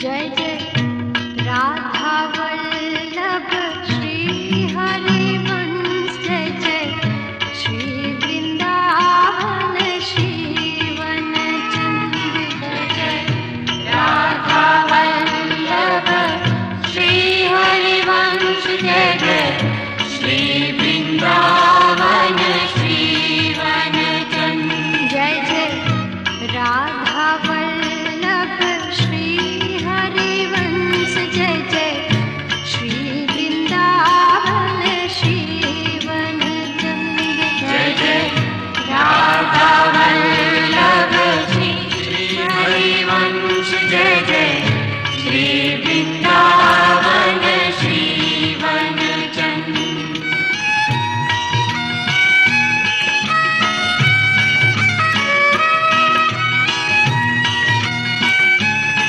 Jai Jai Radha Vallabh Shri Harivansh, Jai Jai Shri Vrindavan Shri वनचंद्र, Jai Jai Radha Vallabh Shri Harivansh, Jai Jai Shri Vrindavan